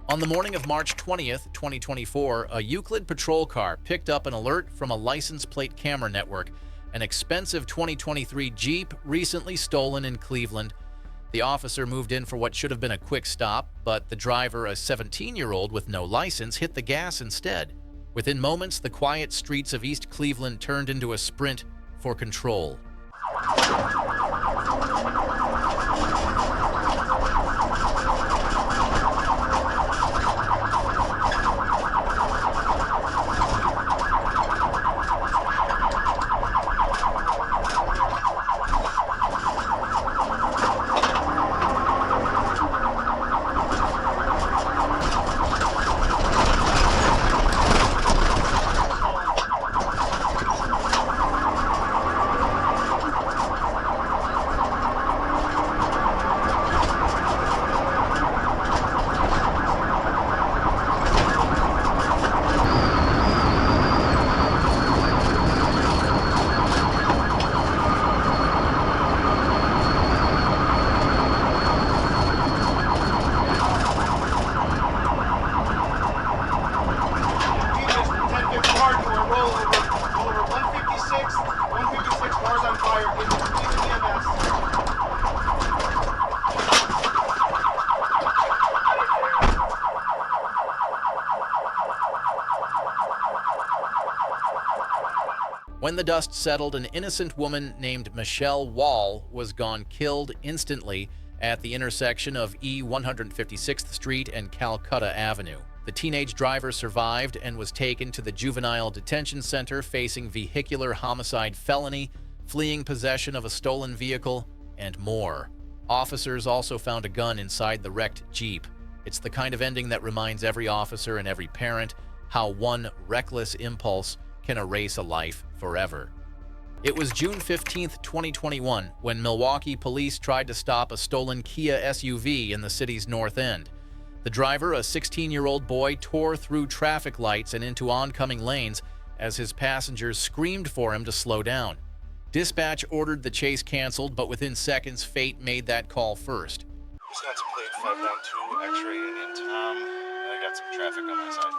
On the morning of March 20th, 2024, a Euclid patrol car picked up an alert from a license plate camera network. An expensive 2023 Jeep recently stolen in Cleveland. The officer moved in for what should have been a quick stop, but the driver, a 17-year-old with no license, hit the gas instead. Within moments, the quiet streets of East Cleveland turned into a sprint for control. When the dust settled, an innocent woman named Michelle Wall was gone killed instantly at the intersection of E 156th Street and Calcutta Avenue. The teenage driver survived and was taken to the Juvenile Detention Center facing vehicular homicide felony, fleeing possession of a stolen vehicle, and more. Officers also found a gun inside the wrecked Jeep. It's the kind of ending that reminds every officer and every parent how one reckless impulse can erase a life forever. It was June 15, 2021, when Milwaukee police tried to stop a stolen Kia SUV in the city's north end. The driver, a 16-year-old boy, tore through traffic lights and into oncoming lanes as his passengers screamed for him to slow down. Dispatch ordered the chase canceled, but within seconds, fate made that call first. Wisconsin plate 592 X-ray Union Tom. I got some traffic on my side.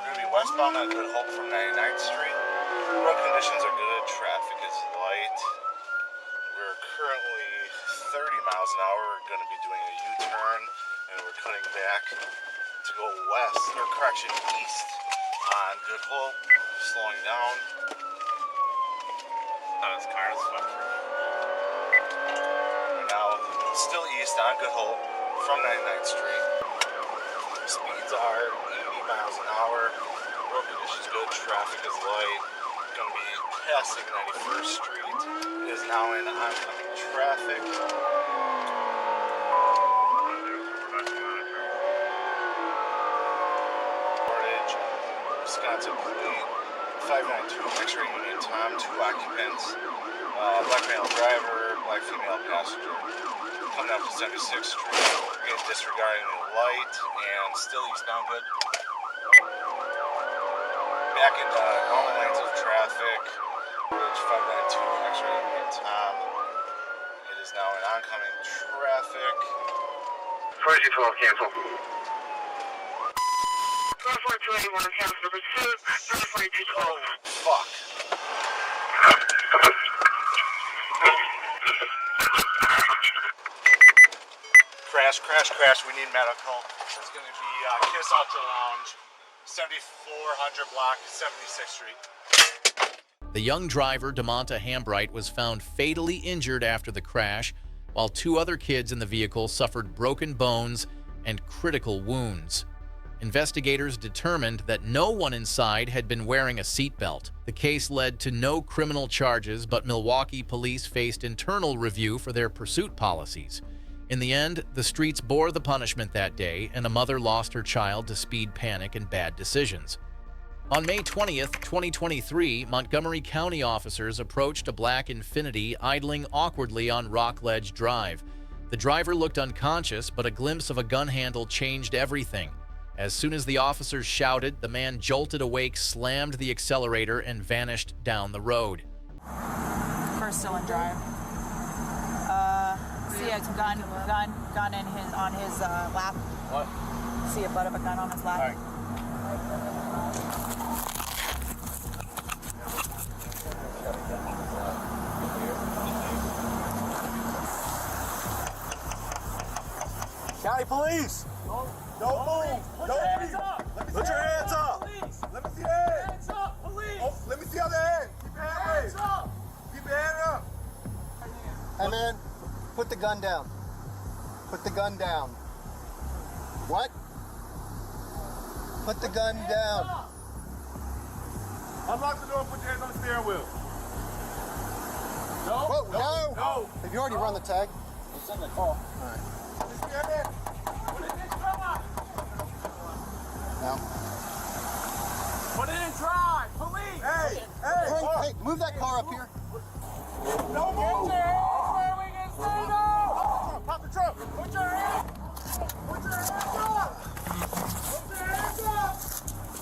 We're going to be westbound on Good Hope from 99th Street. Road conditions are good, traffic is light. We're currently 30 miles an hour. We're going to be doing a U-turn, and we're cutting back to go west, or correction, east on Good Hope, slowing down. This car is fucked. We're now still east on Good Hope from 99th Street. Speeds are 80 miles an hour. Road conditions good, traffic is light. Going to be passing 91st Street. It is now in oncoming traffic. Portage, Wisconsin plate 592 X-ray Union Tom, 2 occupants, black male driver, black female passenger, coming up to 76th Street, again disregarding the light and still eastbound good. Back into normal lanes of traffic, Portage 592 X-ray Union Tom. It is now in oncoming traffic. 4212 cancel. 4281 cancel number 2, 4212. Oh, fuck. Crash. We need medical. It's going to be Kiss Ultra Lounge, 7400 block, 76th Street. The young driver, DeMonta Hambright, was found fatally injured after the crash, while 2 other kids in the vehicle suffered broken bones and critical wounds. Investigators determined that no one inside had been wearing a seatbelt. The case led to no criminal charges, but Milwaukee police faced internal review for their pursuit policies. In the end, the streets bore the punishment that day, and a mother lost her child to speed panic and bad decisions. On May 20th, 2023, Montgomery County officers approached a black Infiniti idling awkwardly on Rockledge Drive. The driver looked unconscious, but a glimpse of a gun handle changed everything. As soon as the officers shouted, the man jolted awake, slammed the accelerator, and vanished down the road. Car's still in drive. see a gun in on his lap. What? See a butt of a gun on his lap. All right. County police! Don't move! Put your hands up! Put your hands up! Police! Let me see your hands! Hands up, police! Oh, let me see other hand! Keep your hand Hands raised! up! Keep your hand up! Hey man, put the gun down. Put the gun down. What? Put the gun down. Unlock the door and put your hands on the steering wheel. No! Whoa, no! No! Have you already run the tag? It's in the car. Let me see your hand. Put it in drive! No. Put it in drive! Police! Hey! Hey, Hey! hey, move that car up here. Don't move! Get your hands where we can see them! Pop the trunk! Put your hands! Put your hands up! Put your hands up!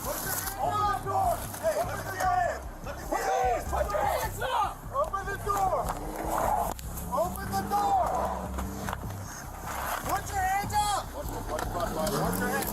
Put your hands Open up! the door! Hey, let me see your hand! Let me see your hand! Put your hands up! Open the door! Open the door! Put your hands up! Watch your hands!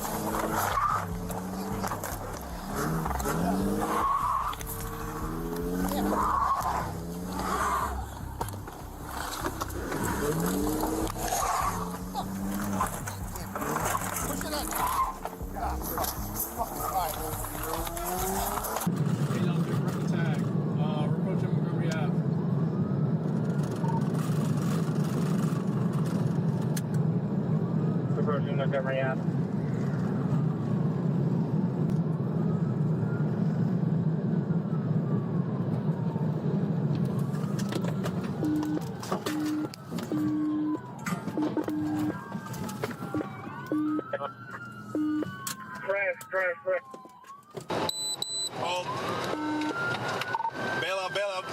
Approaching Montgomery Ave. Crash. Oh. Bail out.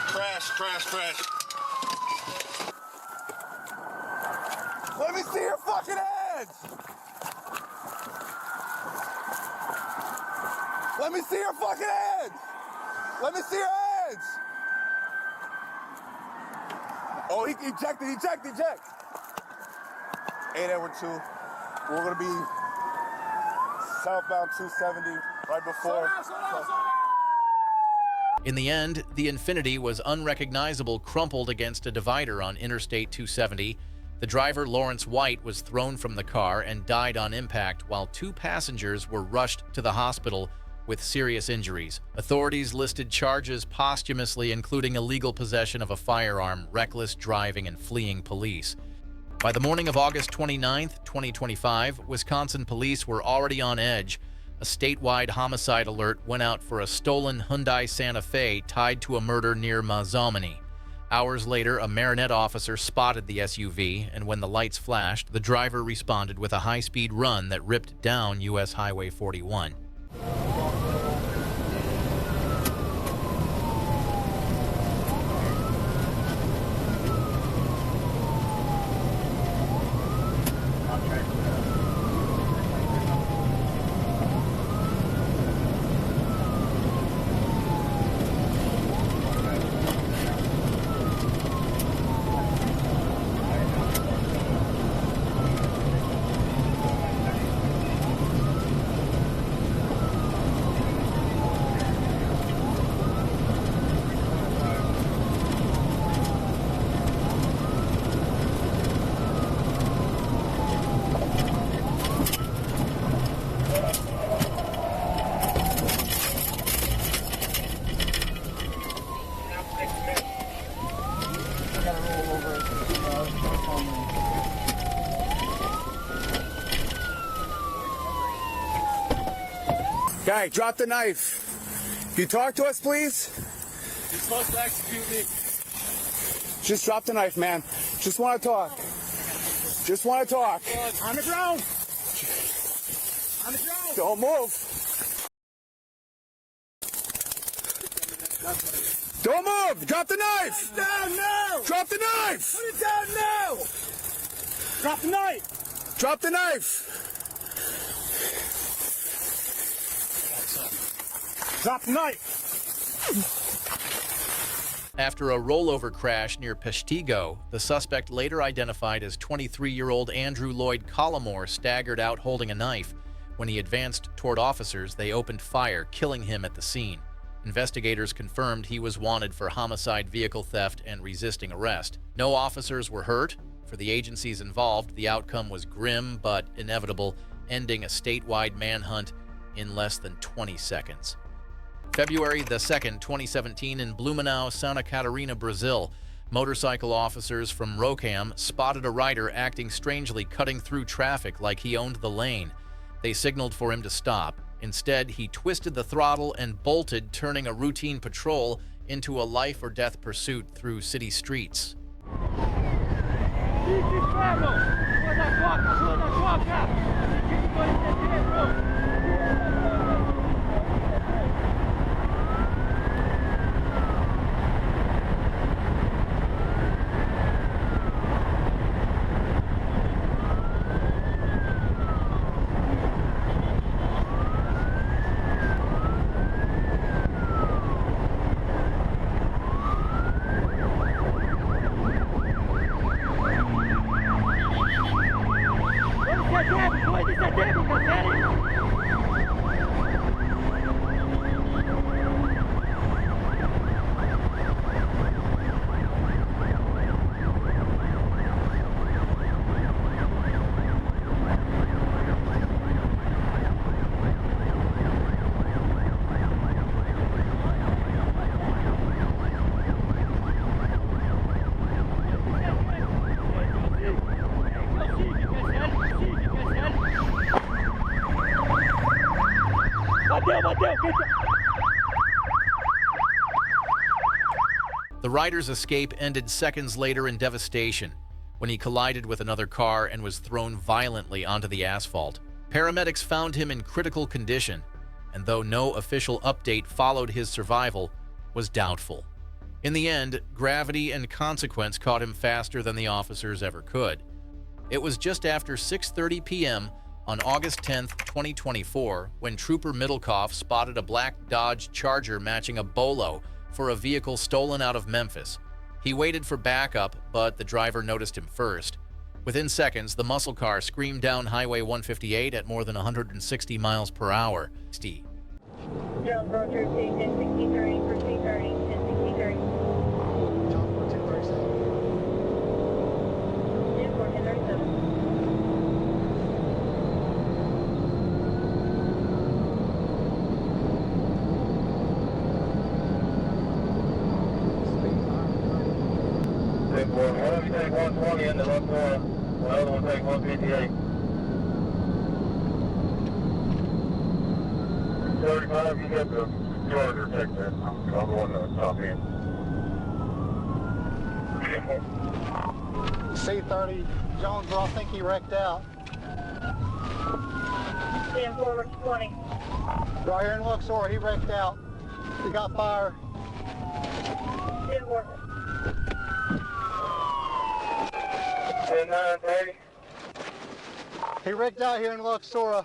Crash. Let me see your fucking hands! Let me see your fucking hands! Let me see your hands! Oh, he eject. 8 Edward 2. We're gonna be southbound 270 right before. In the end, the Infiniti was unrecognizable, crumpled against a divider on Interstate 270. The driver, Lawrence White, was thrown from the car and died on impact, while 2 passengers were rushed to the hospital with serious injuries. Authorities listed charges posthumously, including illegal possession of a firearm, reckless driving, and fleeing police. By the morning of August 29, 2025, Wisconsin police were already on edge. A statewide homicide alert went out for a stolen Hyundai Santa Fe tied to a murder near Mazomanie. Hours later, a Marinette officer spotted the SUV, and when the lights flashed, the driver responded with a high-speed run that ripped down U.S. Highway 41. Guy, drop the knife. Can you talk to us, please? You're supposed to execute me. Just drop the knife, man. Just want to talk. On the ground! On the ground! Don't move. Don't move. Drop the knife. Put it down now! Drop the knife. Put it down now! Drop the knife! Drop the knife. Drop the knife! After a rollover crash near Peshtigo, the suspect, later identified as 23-year-old Andrew Lloyd Collymore, staggered out holding a knife. When he advanced toward officers, they opened fire, killing him at the scene. Investigators confirmed he was wanted for homicide, vehicle theft, and resisting arrest. No officers were hurt. For the agencies involved, the outcome was grim but inevitable, ending a statewide manhunt in less than 20 seconds. February the 2nd, 2017, in Blumenau, Santa Catarina, Brazil, motorcycle officers from Rocam spotted a rider acting strangely, cutting through traffic like he owned the lane. They signaled for him to stop. Instead, he twisted the throttle and bolted, turning a routine patrol into a life-or-death pursuit through city streets. The rider's escape ended seconds later in devastation when he collided with another car and was thrown violently onto the asphalt. Paramedics found him in critical condition, and though no official update followed his survival, was doubtful. In the end, gravity and consequence caught him faster than the officers ever could. It was just after 6:30 p.m. on August 10, 2024, when Trooper Middlecoff spotted a black Dodge Charger matching a Bolo for a vehicle stolen out of Memphis. He waited for backup, but the driver noticed him first. Within seconds, the muscle car screamed down Highway 158 at more than 160 miles per hour. Steve. Jones Road Troops 1060 proceed 30, 1060 John 1437. 1037. One take 120 into look one. The other one take 158. 35, you get the Charger take there. I'm going to top end. C30, Jonesboro, I think he wrecked out. 10 forward 20. Right here in Luxor, he wrecked out. He got fire. 10 forward. 10-9-30. He wrecked out here in Luxor.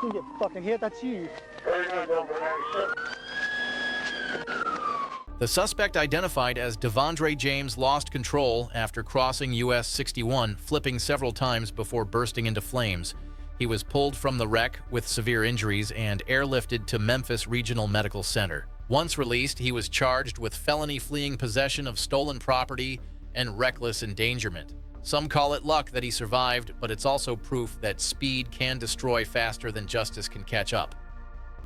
You get fucking hit, that's you. The suspect, identified as Devondre James, lost control after crossing US 61, flipping several times before bursting into flames. He was pulled from the wreck with severe injuries and airlifted to Memphis Regional Medical Center. Once released, he was charged with felony fleeing possession of stolen property and reckless endangerment. Some call it luck that he survived, but it's also proof that speed can destroy faster than justice can catch up.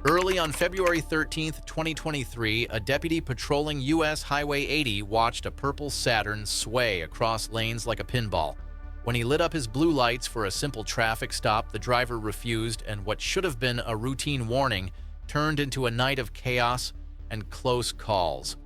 Early on February 13, 2023, a deputy patrolling US Highway 80 watched a purple Saturn sway across lanes like a pinball. When he lit up his blue lights for a simple traffic stop, the driver refused, and what should have been a routine warning turned into a night of chaos and close calls.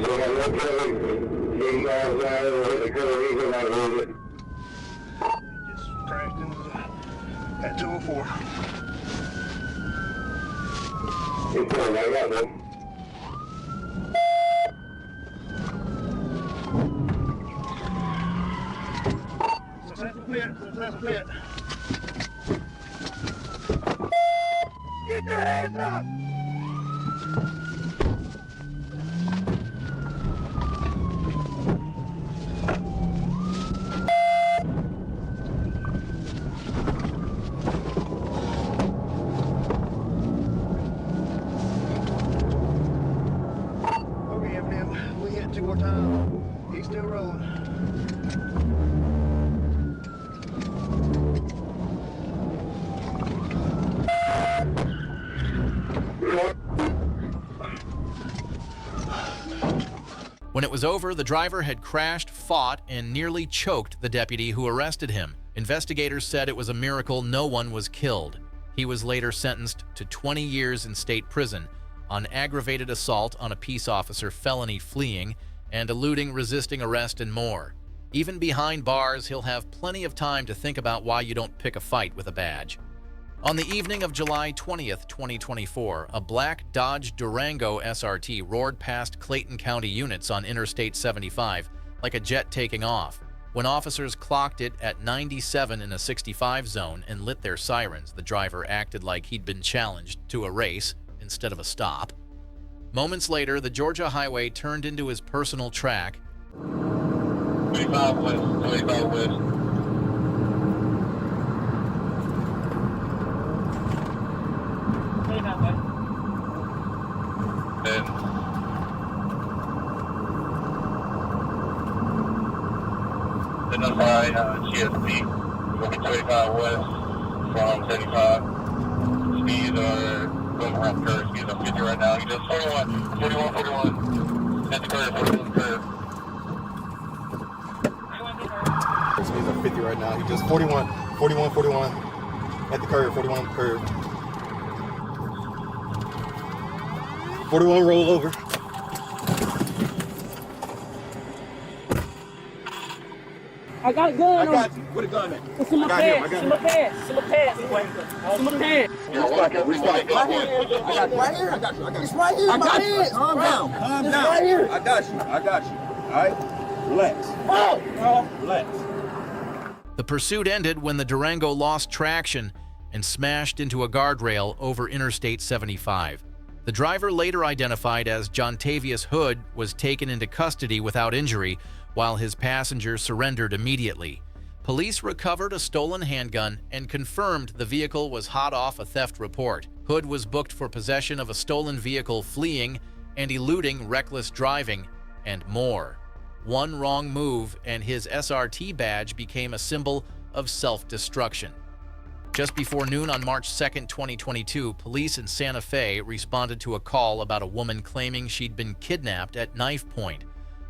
Just crashed into at 204. Successful pit. Successful pit. Get your hands up! Okay, Eminem, we hit 2 more times. He's still rolling. When it was over, the driver had crashed, fought, and nearly choked the deputy who arrested him. Investigators said it was a miracle no one was killed. He was later sentenced to 20 years in state prison on aggravated assault on a peace officer, felony fleeing, and eluding resisting arrest and more. Even behind bars, he'll have plenty of time to think about why you don't pick a fight with a badge. On the evening of July 20th, 2024, a black Dodge Durango SRT roared past Clayton County units on Interstate 75 like a jet taking off. When officers clocked it at 97 in a 65 zone and lit their sirens, the driver acted like he'd been challenged to a race instead of a stop. Moments later, the Georgia highway turned into his personal track. 25 west, 25 west. Then notify GSP. We'll be 25 west from 75. Speeds are going around curve. Speeds are 50 right now. He does 41, 41, 41. At the curve, 41 curve. Speeds are 50 right now. He just 41, 41, 41 at the curve, 41 curve. 41 roll over. I got a gun. I got you. Where the gun at? It's in my pants. It's in my pants. It's in my pants. It's in my pants. Right here. I got you. It's right here. I got you. Calm down. Calm down. Right here. I got you. All right? Relax. Oh! Relax. The pursuit ended when the Durango lost traction and smashed into a guardrail over Interstate 75. The driver, later identified as Jontavius Hood, was taken into custody without injury, while his passenger surrendered immediately. Police recovered a stolen handgun and confirmed the vehicle was hot off a theft report. Hood was booked for possession of a stolen vehicle, fleeing and eluding reckless driving, and more. One wrong move and his SRT badge became a symbol of self-destruction. Just before noon on March 2, 2022, police in Santa Fe responded to a call about a woman claiming she'd been kidnapped at knife point.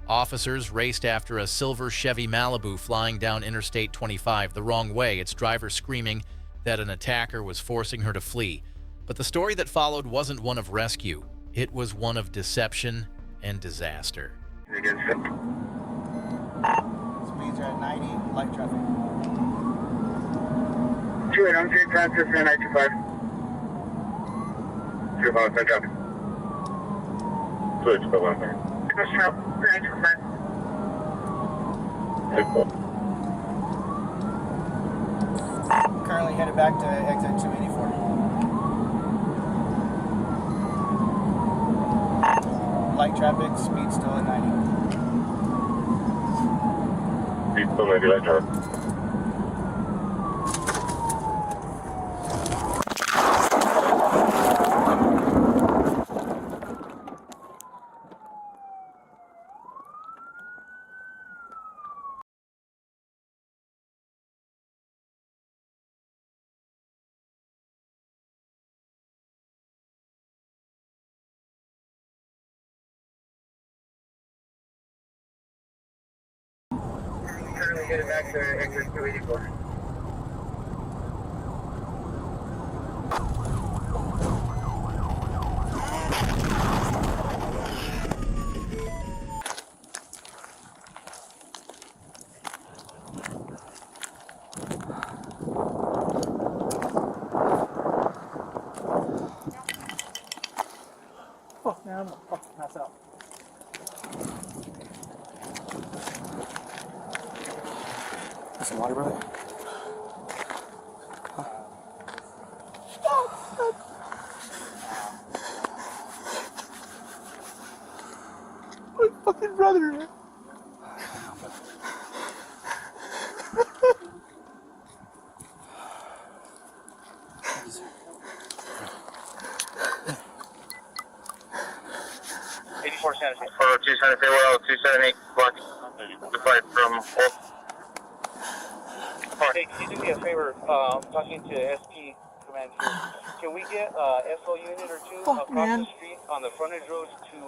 Officers raced after a silver Chevy Malibu flying down Interstate 25 the wrong way, its driver screaming that an attacker was forcing her to flee. But the story that followed wasn't one of rescue. It was one of deception and disaster. Speeds are at 90, light traffic. 28 on St. Francis and 925. 25, no traffic. 2 go on there. Currently headed back to exit 284. Light traffic, speed still at 90. Speed still 90, light traffic. Currently headed back to exit 284. I'm gonna fucking pass out. Some water, brother? My fucking brother. For 273, well, 278, depart from Hey, can you do me a favor? Talking to SP Command here. Can we get SO unit or two across the street on the frontage road to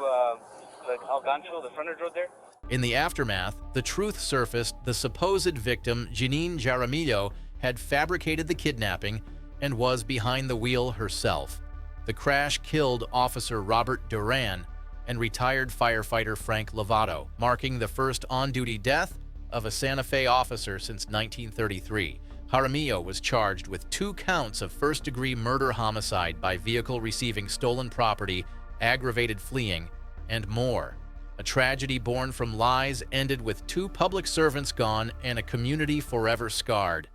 the Algancho, the frontage road there? In the aftermath, the truth surfaced the supposed victim, Janine Jaramillo, had fabricated the kidnapping and was behind the wheel herself. The crash killed Officer Robert Duran and retired firefighter Frank Lovato, marking the first on-duty death of a Santa Fe officer since 1933. Jaramillo was charged with 2 counts of first-degree murder-homicide by vehicle receiving stolen property, aggravated fleeing, and more. A tragedy born from lies ended with 2 public servants gone and a community forever scarred.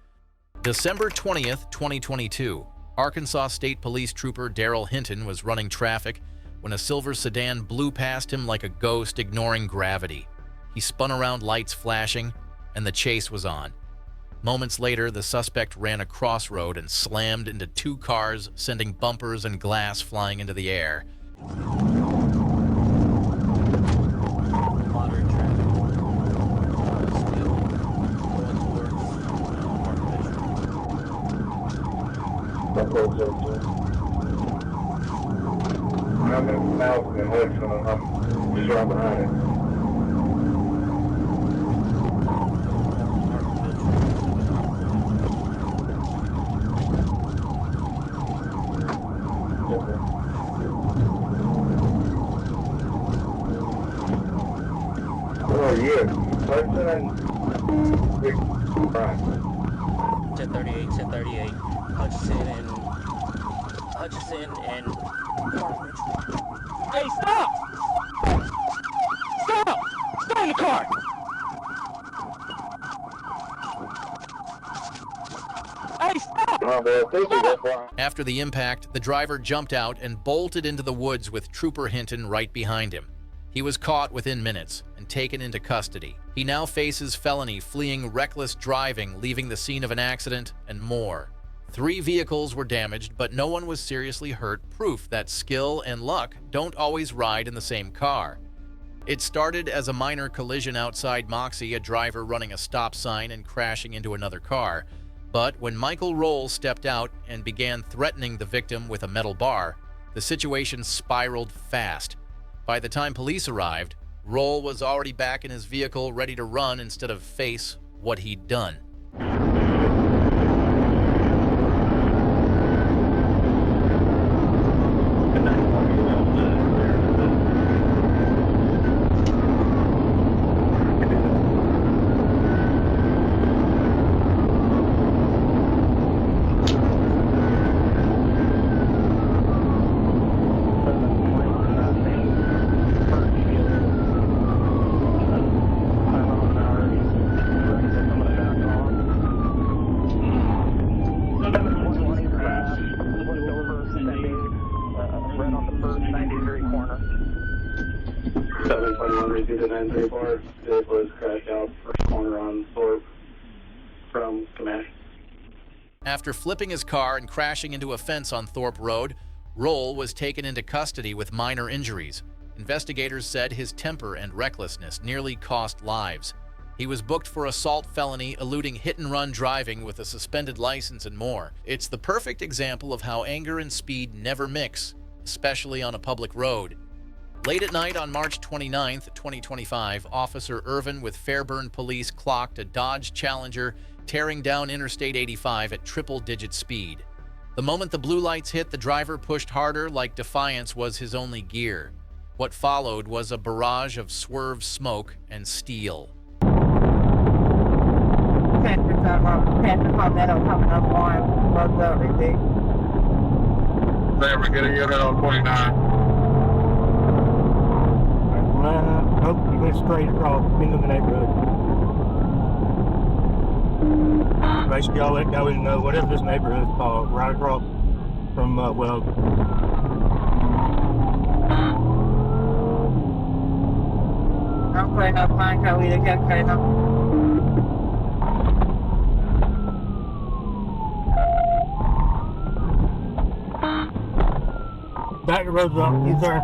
December 20th, 2022, Arkansas State Police Trooper Daryl Hinton was running traffic when a silver sedan blew past him like a ghost ignoring gravity. He spun around, lights flashing, and the chase was on. Moments later, the suspect ran a crossroad and slammed into 2 cars, sending bumpers and glass flying into the air. I'm in Malcolm and Hudson, and I'm just right behind it. Oh, yeah. Hudson and Big Brian. 1038, 1038. Hutchinson and Hey, stop! Stop! Stay in the car! Hey, stop! After the impact, the driver jumped out and bolted into the woods with Trooper Hinton right behind him. He was caught within minutes and taken into custody. He now faces felony fleeing reckless driving, leaving the scene of an accident, and more. 3 vehicles were damaged, but no one was seriously hurt, proof that skill and luck don't always ride in the same car. It started as a minor collision outside Moxie, a driver running a stop sign and crashing into another car. But when Michael Roll stepped out and began threatening the victim with a metal bar, the situation spiraled fast. By the time police arrived, Roll was already back in his vehicle, ready to run instead of face what he'd done. It was crashed out first corner on Thorpe from Command. After flipping his car and crashing into a fence on Thorpe Road, Roll was taken into custody with minor injuries. Investigators said his temper and recklessness nearly cost lives. He was booked for assault felony, eluding hit-and-run driving with a suspended license, and more. It's the perfect example of how anger and speed never mix, especially on a public road. Late at night on March 29, 2025, Officer Irvin with Fairburn Police clocked a Dodge Challenger tearing down Interstate 85 at triple-digit speed. The moment the blue lights hit, the driver pushed harder like defiance was his only gear. What followed was a barrage of swerve smoke and steel. Pastor Palmetto coming up on Road up, We're getting unit on 29. Nope, he went straight across into the neighborhood. Basically, I'll let go and know whatever this neighborhood is called, right across from, Okay, no, fine, can we get okay now? Back the road's up, you sir.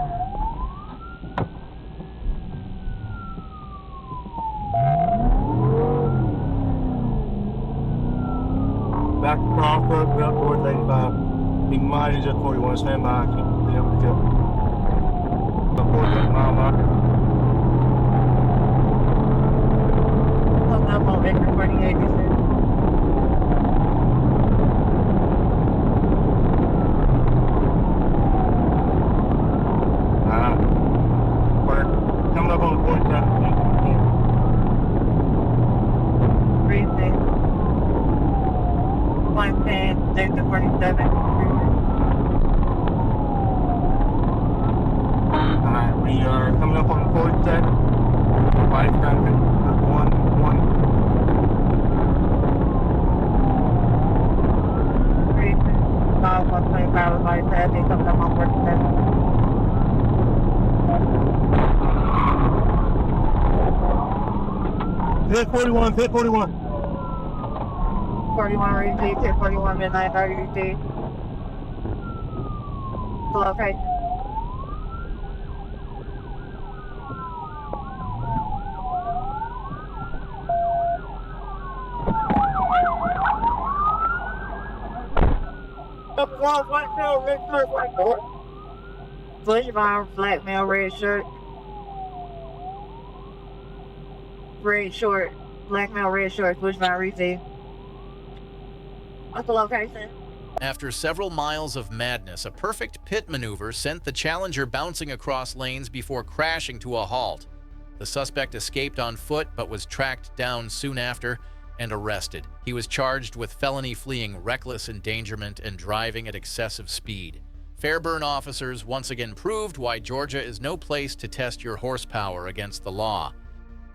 Back across the road, up towards 85. He might have just 41, stand by, keep the able to get up towards that mile marker. I'm on Acre 48, you said. We're coming up on the 47. Breathing. 110, Acre 47. Alright, we are coming up on the 47. 5 Duncan, 1. Breathing. 125 with my head, they coming up on 47. Hit 41, hit 41. 41 received, hit 41 midnight, 30 received. Location. Bush bomb, black male, red shirt. Red short, black male, red shorts, bush bomb received. What's the location? After several miles of madness, a perfect pit maneuver sent the Challenger bouncing across lanes before crashing to a halt. The suspect escaped on foot but was tracked down soon after and arrested. He was charged with felony fleeing, reckless endangerment, and driving at excessive speed. Fairburn officers once again proved why Georgia is no place to test your horsepower against the law.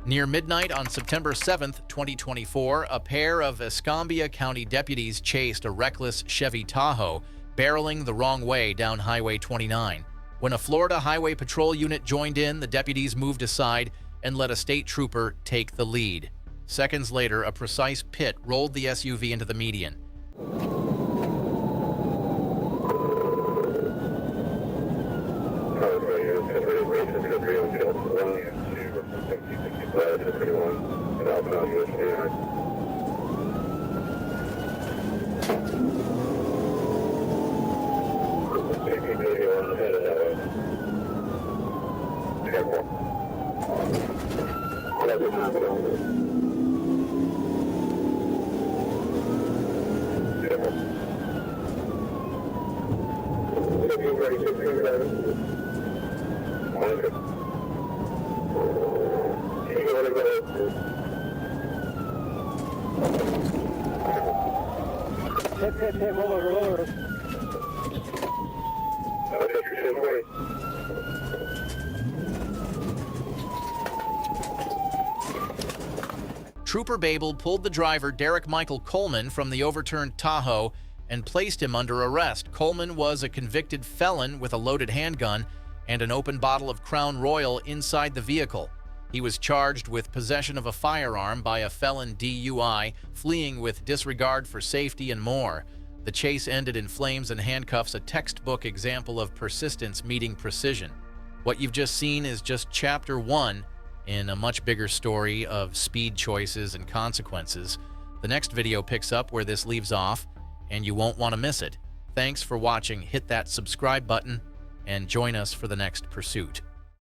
Near midnight on September 7, 2024, a pair of Escambia County deputies chased a reckless Chevy Tahoe, barreling the wrong way down Highway 29. When a Florida Highway Patrol unit joined in, the deputies moved aside and let a state trooper take the lead. Seconds later, a precise pit rolled the SUV into the median. Trooper Babel pulled the driver, Derek Michael Coleman, from the overturned Tahoe and placed him under arrest. Coleman was a convicted felon with a loaded handgun and an open bottle of Crown Royal inside the vehicle. He was charged with possession of a firearm by a felon DUI, fleeing with disregard for safety, and more. The chase ended in flames and handcuffs, a textbook example of persistence meeting precision. What you've just seen is just chapter 1 in a much bigger story of speed choices and consequences. The next video picks up where this leaves off, and you won't want to miss it. Thanks for watching. Hit that subscribe button and join us for the next pursuit.